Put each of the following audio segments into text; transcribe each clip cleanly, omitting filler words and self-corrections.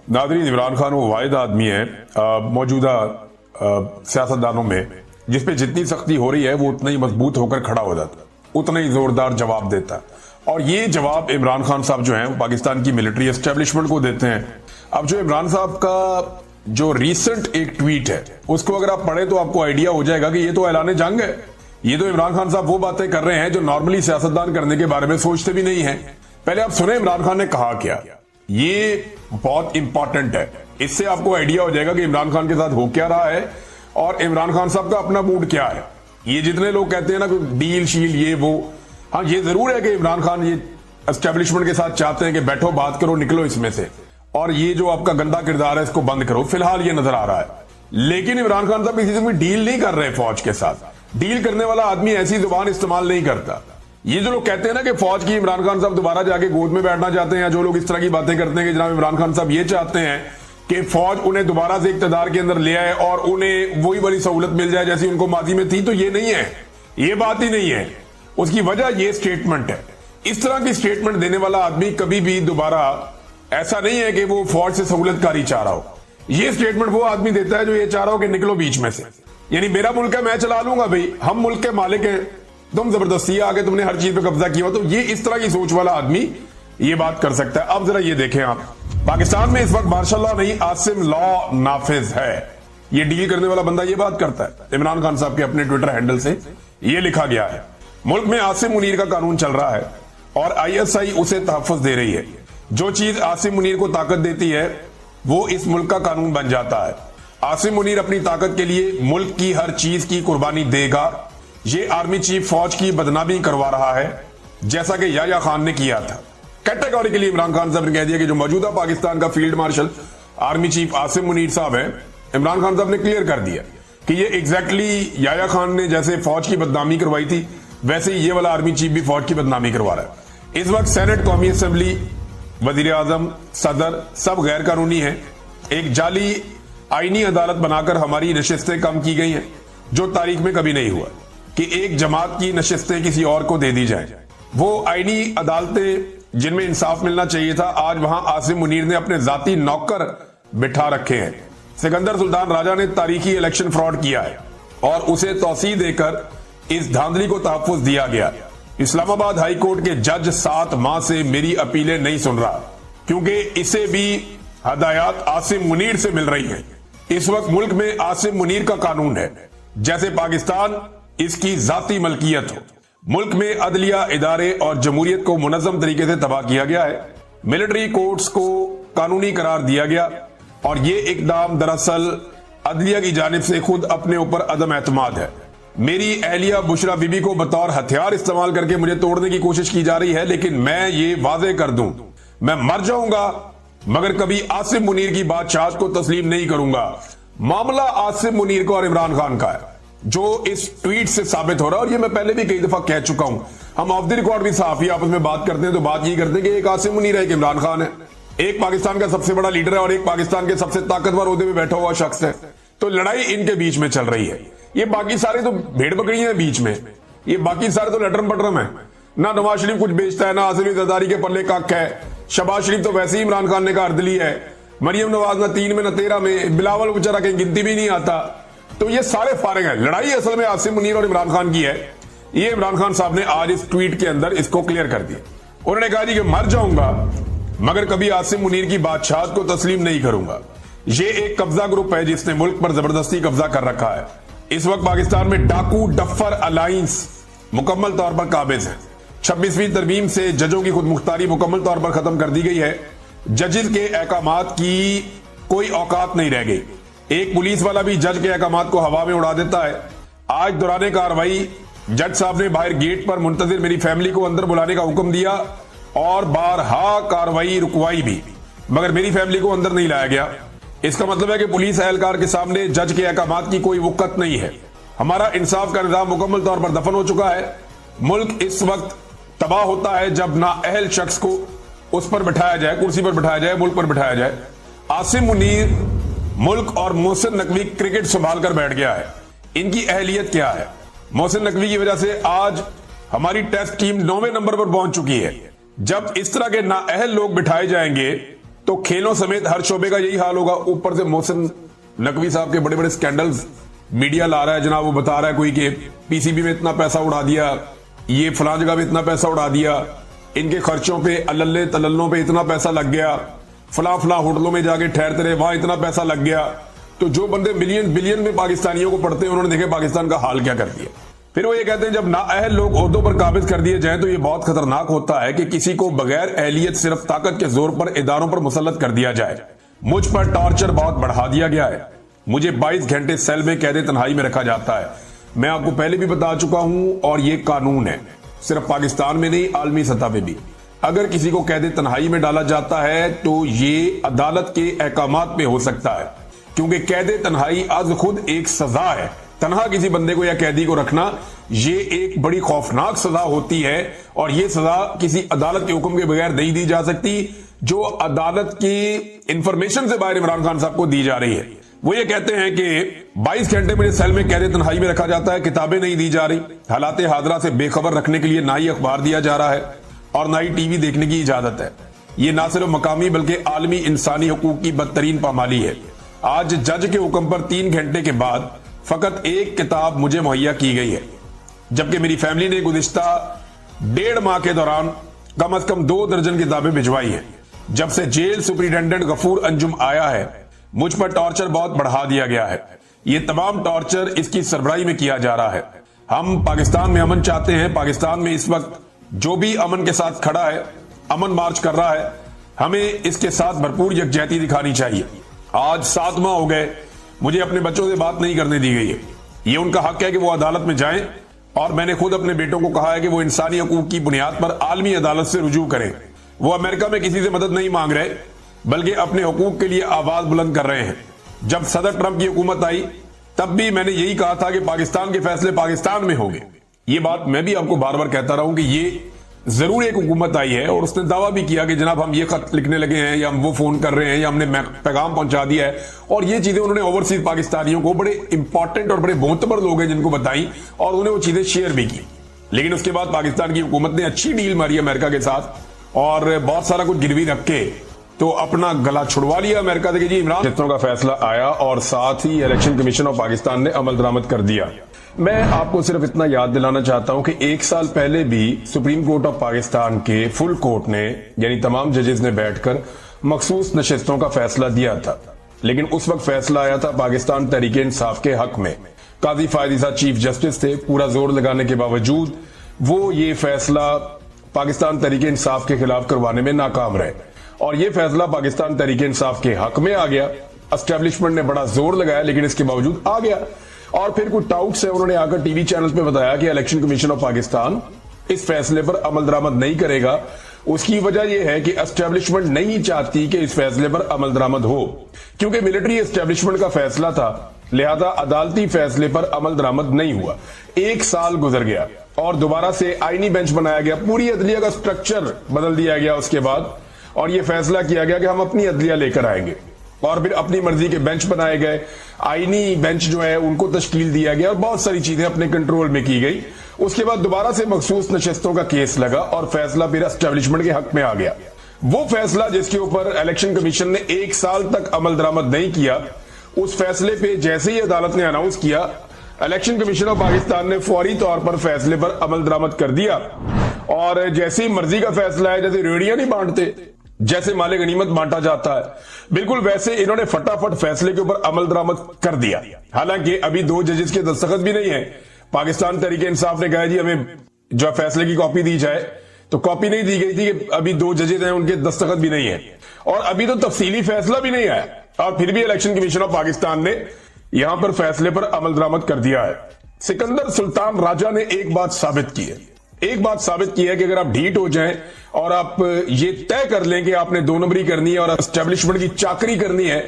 Nadreen, Imran Khan वो वाहिद आदमी है मौजूदा सियासतदानों में जिस पे जितनी सख्ती हो रही है वो उतना ही मजबूत होकर खड़ा हो जाता है, उतना ही जोरदार जवाब देता है। और ये जवाब इमरान खान साहब जो हैं पाकिस्तान की मिलिट्री एस्टेब्लिशमेंट को देते हैं। अब जो इमरान साहब का जो रीसेंट एक ट्वीट है उसको अगर आप पढ़े तो आपको आइडिया हो जाएगा कि ये तो ऐलान जंग है। ये तो इमरान खान साहब वो बातें कर रहे हैं जो नॉर्मली सियासतदान करने के बारे में सोचते भी नहीं है। पहले आप सुने इमरान खान ने कहा क्या, ये बहुत इंपॉर्टेंट है। इससे आपको आइडिया हो जाएगा कि इमरान खान के साथ हो क्या रहा है और इमरान खान साहब का अपना मूड क्या है। ये जितने लोग कहते हैं ना कि डील शील ये वो, हाँ ये जरूर है कि इमरान खान ये एस्टेब्लिशमेंट के साथ चाहते हैं कि बैठो बात करो निकलो इसमें से, और ये जो आपका गंदा किरदार है इसको बंद करो। फिलहाल ये नजर आ रहा है, लेकिन इमरान खान साहब किसी से भी डील नहीं कर रहे फौज के साथ। डील करने वाला आदमी ऐसी जुबान इस्तेमाल नहीं करता। ये जो लोग कहते हैं ना कि फौज की इमरान खान साहब दोबारा जाके गोद में बैठना चाहते हैं, या जो लोग इस तरह की बातें करते हैं कि जनाब इमरान खान साहब ये चाहते हैं कि फौज उन्हें दोबारा से इक्तदार के अंदर ले आए और उन्हें वही बड़ी सहूलत मिल जाए जैसी उनको माजी में थी, तो ये नहीं है, ये बात ही नहीं है। उसकी वजह ये स्टेटमेंट है। इस तरह की स्टेटमेंट देने वाला आदमी कभी भी दोबारा ऐसा नहीं है कि वो फौज से सहूलतकारी चाह रहा हो। ये स्टेटमेंट वो आदमी देता है जो ये चाह रहा हो कि निकलो बीच में से, यानी मेरा मुल्क है मैं चला लूंगा भाई, हम मुल्क के मालिक हैं, तुम जबरदस्ती आके तुमने हर चीज पे कब्जा किया। तो ये इस तरह की सोच वाला आदमी ये बात कर सकता है। अब जरा ये देखें आप, पाकिस्तान में इस वक्त मार्शल लॉ नहीं आसिम लॉ नाफिज है। ये डील करने वाला बंदा ये बात करता है। इमरान खान साहब के अपने ट्विटर हैंडल से ये लिखा गया है, मुल्क में आसिम मुनीर का कानून चल रहा है और आईएसआई उसे तहफ्फुज दे रही है। जो चीज आसिम मुनीर को ताकत देती है वो इस मुल्क का कानून बन जाता है। आसिम मुनीर अपनी ताकत के लिए मुल्क की हर चीज की कुर्बानी देगा। ये आर्मी चीफ फौज की बदनामी करवा रहा है जैसा कि याह्या खान ने किया था। कैटेगोरिकली इमरान खान साहब ने कह दिया कि जो मौजूदा पाकिस्तान का field marshal army chief Asim Munir साहब है, इमरान खान साहब ने क्लियर कर दिया कि ये एग्जैक्टली याह्या खान ने जैसे फौज की बदनामी करवाई थी वैसे ही ये वाला आर्मी चीफ भी फौज की बदनामी करवा रहा है। इस वक्त सेनेट, कौमी असेंबली, वजीर आजम, सदर सब गैर कानूनी है। एक जाली आईनी अदालत बनाकर हमारी नशिस्तें कम की गई हैं, जो तारीख में कभी नहीं हुआ कि एक जमात की नशिस्तें किसी और को दे दी जाएं। वो आईनी अदालतें जिनमें इंसाफ मिलना चाहिए था, आज वहां आसिम मुनीर ने अपने जाती नौकर बिठा रखे हैं। सिकंदर सुल्तान राजा ने तारीखी इलेक्शन फ्रॉड किया है और उसे तौसीह देकर इस धांधली को तहफ्फुज दिया गया। इस्लामाबाद हाई कोर्ट के जज 7 माह से मेरी अपीलें नहीं सुन रहा क्योंकि इसे भी हदायत आसिम मुनीर से मिल रही है। इस वक्त मुल्क में आसिम मुनीर का कानून है जैसे पाकिस्तान इसकी जाती मलकियत हो। मुल्क में अदलिया इदारे और जमहूरियत को मुनज़्ज़म तरीके से तबाह किया गया है। मिलिट्री कोर्ट्स को कानूनी करार दिया गया और ये इकदाम दरअसल अदलिया की जानिब से खुद अपने ऊपर अदम एतमाद है। मेरी अहलिया बुशरा बीबी को बतौर हथियार इस्तेमाल करके मुझे तोड़ने की कोशिश की जा रही है, लेकिन मैं ये वाजे कर दूं, मैं मर जाऊंगा मगर कभी आसिम मुनीर की बादशाहत को तस्लीम नहीं करूंगा। मामला आसिम मुनीर का और इमरान खान का है, जो इस ट्वीट से साबित हो रहा है। और ये मैं पहले भी कई दफा कह चुका हूं, हम ऑफ द रिकॉर्ड भी सहाफी आपस में बात करते हैं तो बात यही करते हैं कि एक आसिम मुनीर है, एक इमरान खान है, एक पाकिस्तान का सबसे बड़ा लीडर है और एक पाकिस्तान के सबसे ताकतवर ओहदे में बैठा हुआ शख्स है। तो लड़ाई इनके बीच में चल रही है। ये बाकी सारे तो भेड़ बकरियां हैं बीच में, ये बाकी सारे तो लटरम पटरम है। ना नवाज शरीफ कुछ बेचता है, ना आसिम जरदारी के पल्ले कख है। शहबाज शरीफ तो वैसे ही इमरान खान ने का अर्दली है। मरियम नवाज ना 3 में ना 13 में, बिलावल बेचारा कहीं गिनती भी नहीं आता। तो ये सारे फारिग हैं। लड़ाई असल में आसिम मुनीर और इमरान खान की है। ये इमरान खान साहब ने आज इस ट्वीट के अंदर इसको क्लियर कर दिया। उन्होंने कहा जी कि मर जाऊंगा मगर कभी आसिम मुनीर की बादशाहत को तस्लीम नहीं करूंगा। ये एक कब्जा ग्रुप है जिसने मुल्क पर जबरदस्ती कब्जा कर रखा है। इस वक्त पाकिस्तान में डाकू डफर अलायंस मुकम्मल तौर पर काबिज है। 26वीं तरमीम से जजों की खुद मुख्तारी मुकम्मल तौर पर खत्म कर दी गई है। जजेस के अहकामात की कोई औकात नहीं रह गई। एक पुलिस वाला भी जज के अहकामात को हवा में उड़ा देता है। आज दौरान कार्रवाई जज साहब ने बाहर गेट पर मुंतजिर मेरी फैमिली को अंदर बुलाने का हुक्म दिया और बारहा कार्रवाई रुकवाई भी, मगर मेरी फैमिली को अंदर नहीं लाया गया। इसका मतलब है कि पुलिस एहलकार के सामने जज के अहकामात की कोई वक़्त नहीं है। हमारा इंसाफ का निजाम मुकम्मल तौर पर दफन हो चुका है। मुल्क इस वक्त तबाह होता है जब नाअहल शख्स को उस पर बिठाया जाए, कुर्सी पर बिठाया जाए, मुल्क पर बिठाया जाए। आसिम मुनीर मुल्क और मोहसिन नकवी क्रिकेट संभाल कर बैठ गया है। इनकी अहलियत क्या है? मोहसिन नकवी की वजह से आज हमारी टेस्ट टीम 9वें नंबर पर पहुंच चुकी है। जब इस तरह के नाअहल लोग बिठाए जाएंगे तो खेलों समेत हर शोबे का यही हाल होगा। ऊपर से मोहसिन नकवी साहब के बड़े बड़े स्कैंडल्स मीडिया ला रहा है जनाब, वो बता रहा है कोई कि पीसीबी में इतना पैसा उड़ा दिया, ये फलां जगह में इतना पैसा उड़ा दिया, इनके खर्चों पे अल्ले तलल्लों पे इतना पैसा लग गया, फलां फलां होटलों में जाके ठहरते रहे वहां इतना पैसा लग गया। तो जो बंदे मिलियन बिलियन में पाकिस्तानियों को पढ़ते हैं उन्होंने देखे पाकिस्तान का हाल क्या कर दिया। फिर वो ये कहते हैं जब नाअहल लोग ओहदों पर काबिज कर दिए जाएं तो ये बहुत खतरनाक होता है कि किसी को बगैर अहलियत सिर्फ ताकत के जोर पर इदारों पर मुसल्लत कर दिया जाए। मुझ पर टॉर्चर बहुत बढ़ा दिया गया है, मुझे 22 घंटे सेल में कैदे तन्हाई में रखा जाता है। मैं आपको पहले भी बता चुका हूं और ये कानून है, सिर्फ पाकिस्तान में नहीं आलमी सतह पे भी। अगर किसी को कैदे तन्हाई में डाला जाता है तो ये अदालत के अहकामात में हो सकता है, क्योंकि कैदे तन्हाई आज खुद एक सजा है। तन्हा किसी बंदे को या कैदी को रखना ये एक बड़ी खौफनाक सजा होती है और ये सजा किसी अदालत के हुक्म के बगैर नहीं दी जा सकती, जो अदालत की इंफॉर्मेशन से बाहर इमरान खान साहब को दी जा रही है। वो ये कहते हैं कि 22 घंटे मुझे सेल में कैदे तन्हाई में रखा जाता है, किताबें नहीं दी जा रही, हालात हादरा से बेखबर रखने के लिए ना ही अखबार दिया जा रहा है और ना ही टीवी देखने की इजाजत है। ये ना सिर्फ मकामी बल्कि आलमी इंसानी हुकूक की बदतरीन पामाली है। आज जज के हुक्म पर 3 घंटे के बाद फकत एक किताब मुझे मुहैया की गई है, जबकि मेरी फैमिली ने गुज़िश्ता 1.5 माह के दौरान कम से कम 2 दर्जन किताबें भिजवाई हैं। जब से जेल सुपरिटेंडेंट गफूर अंजुम आया है मुझ पर टॉर्चर बहुत बढ़ा दिया गया है। ये तमाम टॉर्चर इसकी सरबराही में किया जा रहा है। हम पाकिस्तान में अमन चाहते हैं। पाकिस्तान में इस वक्त जो भी अमन के साथ खड़ा है, अमन मार्च कर रहा है, हमें इसके साथ भरपूर यकजहती दिखानी चाहिए। आज 7 माह हो गए मुझे अपने बच्चों से बात नहीं करने दी गई है। ये उनका हक है कि वो अदालत में जाएं और मैंने खुद अपने बेटों को कहा है कि वो इंसानी हकूक की बुनियाद पर आलमी अदालत से रुजू करें। वो अमेरिका में किसी से मदद नहीं मांग रहे बल्कि अपने हकूक के लिए आवाज बुलंद कर रहे हैं। जब सदर ट्रंप की हुकूमत आई तब भी मैंने यही कहा था कि पाकिस्तान के फैसले पाकिस्तान में होंगे। ये बात मैं भी आपको बार बार कहता रहा हूं कि ये जरूर एक हुकूमत आई है और उसने दावा भी किया कि जनाब हम ये खत लिखने लगे हैं या हम वो फोन कर रहे हैं या हमने पैगाम पहुंचा दिया है, और ये चीजें उन्होंने ओवरसीज पाकिस्तानियों को, बड़े इंपॉर्टेंट और बड़े मोतबर लोग हैं जिनको बताई और उन्हें वो चीजें शेयर भी की। लेकिन उसके बाद पाकिस्तान की हुकूमत ने अच्छी डील मारी अमेरिका के साथ और बहुत सारा कुछ गिरवी रख के तो अपना गला छुड़वा लिया अमेरिका से कि जी इमरान का फैसला आया और साथ ही इलेक्शन कमीशन ऑफ पाकिस्तान ने अमल दरामद कर दिया। मैं आपको सिर्फ इतना याद दिलाना चाहता हूं कि 1 साल पहले भी सुप्रीम कोर्ट ऑफ पाकिस्तान के फुल कोर्ट ने यानी तमाम जजेस ने बैठकर मखसूस नशिस्तों का फैसला दिया था, लेकिन उस वक्त फैसला आया था पाकिस्तान तहरीक इंसाफ के हक में। काजी फायदी साहब चीफ जस्टिस थे, पूरा जोर लगाने के बावजूद वो ये फैसला पाकिस्तान तहरीक इंसाफ के खिलाफ करवाने में नाकाम रहे और ये फैसला पाकिस्तान तहरीक इंसाफ के हक में आ गया। एस्टेब्लिशमेंट ने बड़ा जोर लगाया लेकिन इसके बावजूद आ गया और फिर कुछ डाउट्स है, उन्होंने आकर टीवी चैनल पे बताया कि इलेक्शन कमीशन ऑफ पाकिस्तान इस फैसले पर अमल दरामद नहीं करेगा। उसकी वजह यह है कि एस्टेब्लिशमेंट नहीं चाहती कि इस फैसले पर अमल दरामद हो, क्योंकि मिलिट्री एस्टेब्लिशमेंट का फैसला था, लिहाजा अदालती फैसले पर अमल दरामद नहीं हुआ। 1 साल गुजर गया और दोबारा से आईनी बेंच बनाया गया, पूरी अदलिया का स्ट्रक्चर बदल दिया गया उसके बाद, और यह फैसला किया गया कि हम अपनी अदलिया लेकर आएंगे और फिर अपनी मर्जी के बेंच बनाए गए, आईनी बेंच जो है उनको तश्कील दिया गया और बहुत सारी चीजें अपने कंट्रोल में की गई। उसके बाद दोबारा से मखसूस नशिस्तों का केस लगा और फैसला फिर एस्टेब्लिशमेंट के हक में आ गया। वो फैसला जिसके ऊपर इलेक्शन कमीशन ने 1 साल तक अमल दरामद नहीं किया, उस फैसले पे जैसे ही अदालत ने अनाउंस किया, इलेक्शन कमीशन ऑफ पाकिस्तान ने फौरी तौर पर फैसले पर अमल दरामद कर दिया और जैसी मर्जी का फैसला है, जैसे रेडियां नहीं बांटते, जैसे माले गनीमत बांटा जाता है, बिल्कुल वैसे इन्होंने फटाफट फैसले के ऊपर अमल दरामद कर दिया। हालांकि अभी 2 जजेस के दस्तखत भी नहीं है। पाकिस्तान तहरीक इंसाफ ने कहा जी हमें जो फैसले की कॉपी दी जाए, तो कॉपी नहीं दी गई थी कि अभी 2 जजेस हैं उनके दस्तखत भी नहीं है और अभी तो तफसीली फैसला भी नहीं आया और फिर भी इलेक्शन कमीशन ऑफ पाकिस्तान ने यहां पर फैसले पर अमल दरामद कर दिया है। सिकंदर सुल्तान राजा ने एक बात साबित की है, कि अगर आप ढीठ हो जाएं और आप ये तय कर लें कि आपने 2 नंबरी करनी है और एस्टेब्लिशमेंट की चाकरी करनी है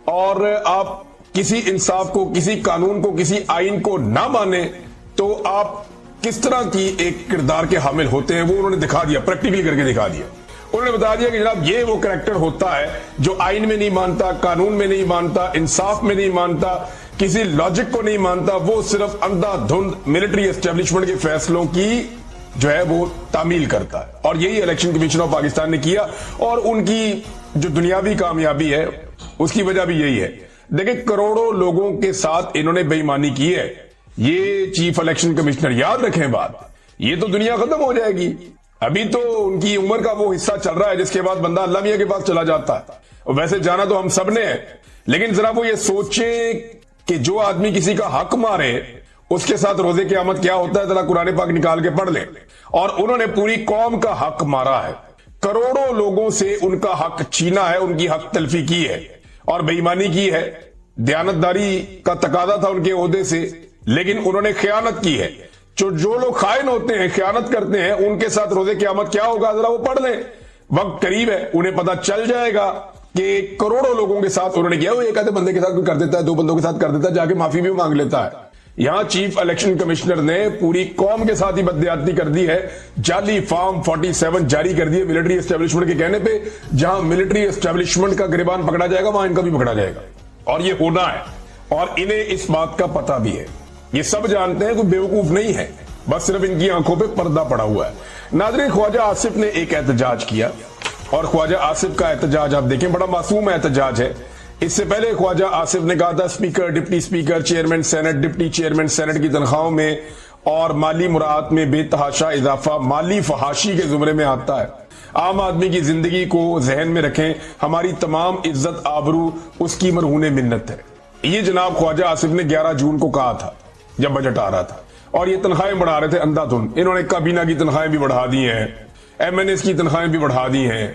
और आप किसी इंसाफ को, किसी कानून को, किसी आइन को ना माने, तो आप किस तरह की एक किरदार के हामिल होते हैं वो उन्होंने दिखा दिया, प्रैक्टिकली करके दिखा दिया। उन्होंने बता दिया कि जनाब ये वो कैरेक्टर होता है जो आइन में नहीं मानता, कानून में नहीं मानता, इंसाफ में नहीं मानता, किसी लॉजिक को नहीं मानता, वो सिर्फ अंधाधुंध मिलिट्री एस्टेब्लिशमेंट के फैसलों की جو ہے وہ تعمیل کرتا ہے، اور یہی الیکشن کمیشن آف پاکستان نے کیا، اور ان کی جو دنیاوی کامیابی ہے اس کی وجہ بھی یہی ہے۔ دیکھیں کروڑوں لوگوں کے ساتھ انہوں نے بے ایمانی کی ہے، یہ چیف الیکشن کمشنر، یاد رکھیں بات، یہ تو دنیا ختم ہو جائے گی، ابھی تو ان کی عمر کا وہ حصہ چل رہا ہے جس کے بعد بندہ اللہ میاں کے پاس چلا جاتا ہے، اور ویسے جانا تو ہم سب نے ہے، لیکن ذرا وہ یہ سوچیں کہ جو آدمی کسی کا حق مارے اس کے ساتھ روزے قیامت کیا ہوتا ہے، ذرا قرآن پاک نکال کے پڑھ لیں۔ اور انہوں نے پوری قوم کا حق مارا ہے، کروڑوں لوگوں سے ان کا حق چھینا ہے، ان کی حق تلفی کی ہے اور بے ایمانی کی ہے۔ دیانتداری کا تقاضا تھا ان کے عہدے سے، لیکن انہوں نے خیانت کی ہے۔ جو لوگ خائن ہوتے ہیں، خیانت کرتے ہیں، ان کے ساتھ روزے قیامت کیا ہوگا ذرا وہ پڑھ لیں، وقت قریب ہے، انہیں پتا چل جائے گا کہ کروڑوں لوگوں کے ساتھ انہوں نے کیا۔ وہ ایک آدھے بندے کے ساتھ کر دیتا ہے، دو بندوں کے ساتھ کر دیتا ہے، جا کے معافی بھی مانگ لیتا ہے۔ یہاں چیف الیکشن کمشنر نے پوری قوم کے ساتھ ہی بدزیادتی کر دی ہے، جعلی فارم 47 جاری کر دی ہے ملٹری اسٹیبلشمنٹ کے کہنے پہ۔ جہاں ملٹری اسٹیبلشمنٹ کا گریبان پکڑا جائے گا وہاں ان کا بھی پکڑا جائے گا، اور یہ ہونا ہے، اور انہیں اس بات کا پتہ بھی ہے، یہ سب جانتے ہیں، کوئی بیوقوف نہیں ہے، بس صرف ان کی آنکھوں پہ پردہ پڑا ہوا ہے۔ ناظرین، خواجہ آصف نے ایک احتجاج کیا، اور خواجہ آصف کا احتجاج آپ دیکھیں بڑا معصوم احتجاج ہے۔ اس سے پہلے خواجہ آصف نے کہا تھا speaker, deputy speaker, chairman senate, deputy chairman senate کی تنخواہوں میں اور مالی مراعات میں بے تحاشا اضافہ مالی فحاشی کے زمرے میں آتا ہے۔ عام آدمی کی زندگی کو ذہن میں رکھیں، ہماری تمام عزت آبرو اس کی مرہون منت ہے۔ یہ جناب خواجہ آصف نے 11 جون کو کہا تھا جب بجٹ آ رہا تھا، اور یہ تنخواہیں بڑھا رہے تھے اندھا دھن۔ انہوں نے کابینہ کی تنخواہیں بھی بڑھا دی ہیں، ایم این ایس کی تنخواہیں بھی بڑھا دی ہیں،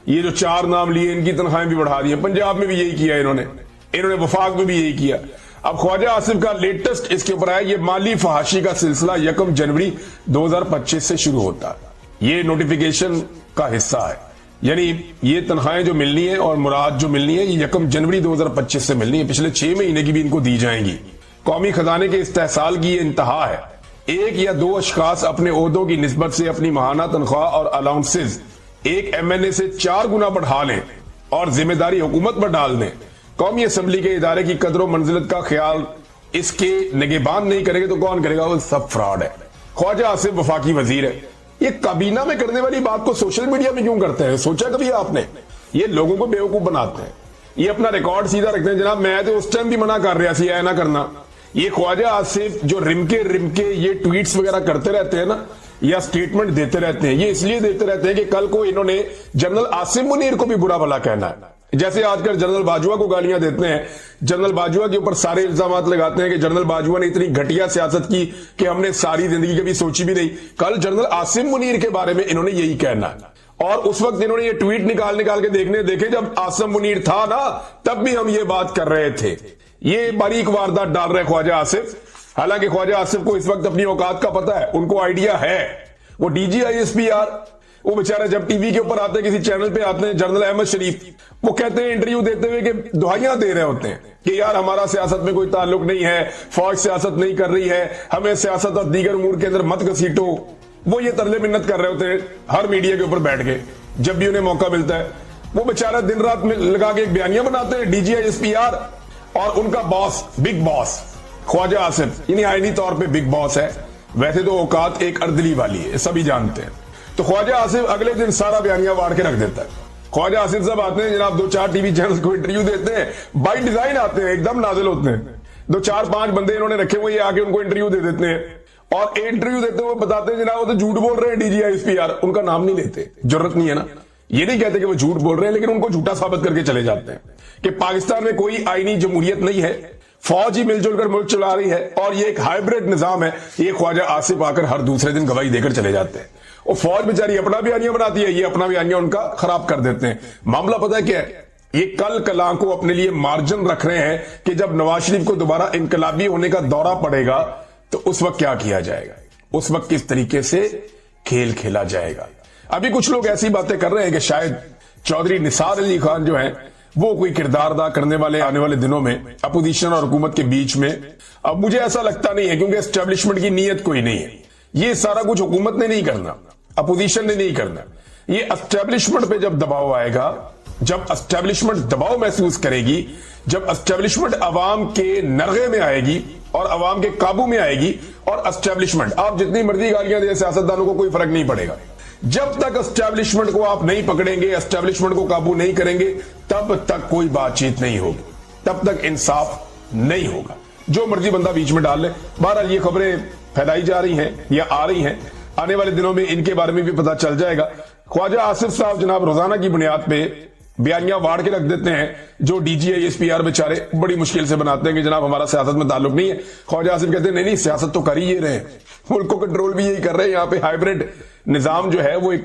یہ جو 4 نام لیے ان کی تنخواہیں بھی بڑھا دی ہیں۔ پنجاب میں بھی یہی کیا انہوں نے وفاق میں بھی یہی کیا۔ اب خواجہ آصف کا لیٹسٹ اس کے اوپر ہے، یہ مالی فحاشی کا سلسلہ 1 جنوری 2025 سے شروع ہوتا ہے، یہ نوٹیفیکیشن کا حصہ ہے، یعنی یہ تنخواہیں جو ملنی ہے اور مراعات جو ملنی ہے یہ 1 جنوری 2025 سے ملنی ہے، پچھلے 6 مہینے کی بھی ان کو دی جائیں گی۔ قومی خزانے کے استحصال کی یہ انتہا ہے، 1 یا 2 اشخاص اپنے عہدوں کی نسبت سے اپنی ماہانہ تنخواہ اور الاؤنسز ایک ایم این اے سے 4 گنا بڑھا لیں اور ذمہ داری حکومت پر ڈال دیں۔ قومی اسمبلی کے ادارے کی قدر و منزلت کا خیال اس کے نگہبان نہیں کرے گا تو کون کرے گا؟ وہ سب فراڈ ہے۔ خواجہ آصف وفاقی وزیر ہے، یہ کابینہ میں کرنے والی بات کو سوشل میڈیا میں کیوں کرتے ہیں؟ سوچا کبھی آپ نے؟ یہ لوگوں کو بیوقوف بناتے ہیں، یہ اپنا ریکارڈ سیدھا رکھتے ہیں، جناب میں تو اس ٹائم بھی منع کر رہا سی ایسا نہ کرنا۔ یہ خواجہ آصف جو رمکے یہ ٹویٹس وغیرہ کرتے رہتے ہیں نا، یا سٹیٹمنٹ دیتے رہتے ہیں، یہ اس لیے دیتے رہتے ہیں کہ کل کو انہوں نے جنرل عاصم منیر کو بھی برا بھلا کہنا ہے۔ جیسے آج کل جنرل باجوہ کو گالیاں دیتے ہیں، جنرل باجوہ کے اوپر سارے الزامات لگاتے ہیں کہ جنرل باجوہ نے اتنی گھٹیا سیاست کی کہ ہم نے ساری زندگی کبھی سوچی بھی نہیں۔ کل جنرل عاصم منیر کے بارے میں انہوں نے یہی کہنا ہے، اور اس وقت انہوں نے یہ ٹویٹ نکال کے دیکھے جب عاصم منیر تھا نا، تب بھی ہم یہ بات کر رہے تھے۔ یہ باریک واردات ڈال رہے خواجہ آصف، حالانکہ خواجہ آصف کو اس وقت اپنی اوقات کا پتہ ہے، ان کو آئیڈیا ہے۔ وہ D G I S P R, وہ بیچارے جب ٹی وی کے اوپر آتے ہیں، کسی چینل پہ آتے ہیں، جنرل احمد شریف، وہ کہتے ہیں انٹرویو دیتے ہوئے کہ دعائیاں دے رہے ہوتے ہیں کہ یار ہمارا سیاست میں کوئی تعلق نہیں ہے، فوج سیاست نہیں کر رہی ہے، ہمیں سیاست اور دیگر امور کے اندر مت گھسیٹو۔ وہ یہ ترلے منت کر رہے ہوتے ہیں ہر میڈیا کے اوپر بیٹھ کے جب بھی انہیں موقع ملتا ہے۔ وہ بیچارہ دن رات میں لگا کے ایک بیانیہ بناتے ہیں، D G I S P R, اور ان کا باس، بگ باس خواجہ آصف، یعنی آئینی طور پہ بگ باس ہے، ویسے تو اوقات ایک اردلی والی ہے، سبھی جانتے ہیں۔ تو خواجہ آصف اگلے دن سارا بیانیہ واڑ کے رکھ دیتا ہے۔ خواجہ آصف صاحب آتے ہیں جناب، 2-4 ٹی وی چینل کو انٹرویو دیتے ہیں، بائی ڈیزائن آتے ہیں، ایک دم نازل ہوتے ہیں، 2-4-5 بندے انہوں نے رکھے ہوئے، یہ آگے ان کو انٹرویو دے دیتے ہیں، اور انٹرویو دیتے ہوئے بتاتے ہیں جناب وہ تو جھوٹ بول رہے ہیں D G I S P R, ان کا نام نہیں لیتے، جرت نہیں ہے نا، یہ نہیں کہتے کہ وہ جھوٹ بول رہے ہیں، لیکن ان کو جھوٹا ثابت کر کے چلے جاتے ہیں کہ پاکستان میں کوئی آئینی جمہوریت نہیں ہے، فوج ہی مل جل کر ملک چلا رہی ہے، اور یہ ایک ہائیبریڈ نظام ہے۔ یہ خواجہ آصف آ کر ہر دوسرے دن گواہی دے کر چلے جاتے ہیں، اور فوج بیچاری اپنا بیانیہ بناتی ہے، یہ اپنا بیانیہ ان کا خراب کر دیتے ہیں۔ معاملہ پتہ ہے کیا ہے؟ یہ کل کلاں کو اپنے لیے مارجن رکھ رہے ہیں کہ جب نواز شریف کو دوبارہ انقلابی ہونے کا دورہ پڑے گا تو اس وقت کیا کیا جائے گا، اس وقت کس طریقے سے کھیل کھیلا جائے گا۔ ابھی کچھ لوگ ایسی باتیں کر رہے ہیں کہ شاید چودھری نثار علی خان جو ہیں وہ کوئی کردار ادا کرنے والے آنے والے دنوں میں اپوزیشن اور حکومت کے بیچ میں۔ اب مجھے ایسا لگتا نہیں ہے، کیونکہ اسٹیبلشمنٹ کی نیت کوئی نہیں ہے، یہ سارا کچھ حکومت نے نہیں کرنا، اپوزیشن نے نہیں کرنا، یہ اسٹیبلشمنٹ پہ جب دباؤ آئے گا، جب اسٹیبلشمنٹ دباؤ محسوس کرے گی، جب اسٹیبلشمنٹ عوام کے نرغے میں آئے گی اور عوام کے قابو میں آئے گی اور اسٹیبلشمنٹ. آپ جتنی مرضی گالیاں دیں سیاستدانوں کو کوئی فرق نہیں پڑے گا. جب تک اسٹیبلشمنٹ کو آپ نہیں پکڑیں گے, اسٹیبلشمنٹ کو قابو نہیں کریں گے, تب تک کوئی بات چیت نہیں ہوگی, تب تک انصاف نہیں ہوگا. جو مرضی بندہ بیچ میں ڈال لے. بہرحال یہ خبریں پھیلائی جا رہی ہیں یا آ رہی ہیں, آنے والے دنوں میں ان کے بارے میں بھی پتہ چل جائے گا. خواجہ آصف صاحب جناب روزانہ کی بنیاد پہ بیانیاں واڑ کے رکھ دیتے ہیں, جو D G S P R بیچارے بڑی مشکل سے بناتے ہیں کہ جناب ہمارا سیاست میں تعلق نہیں ہے. خواجہ آصف کہتے ہیں نہیں سیاست تو کر ہی یہ رہے ہیں, ملک کو کنٹرول بھی یہی کر رہے ہیں. یہاں پہ ہائیبریڈ نظام جو ہے وہ ایک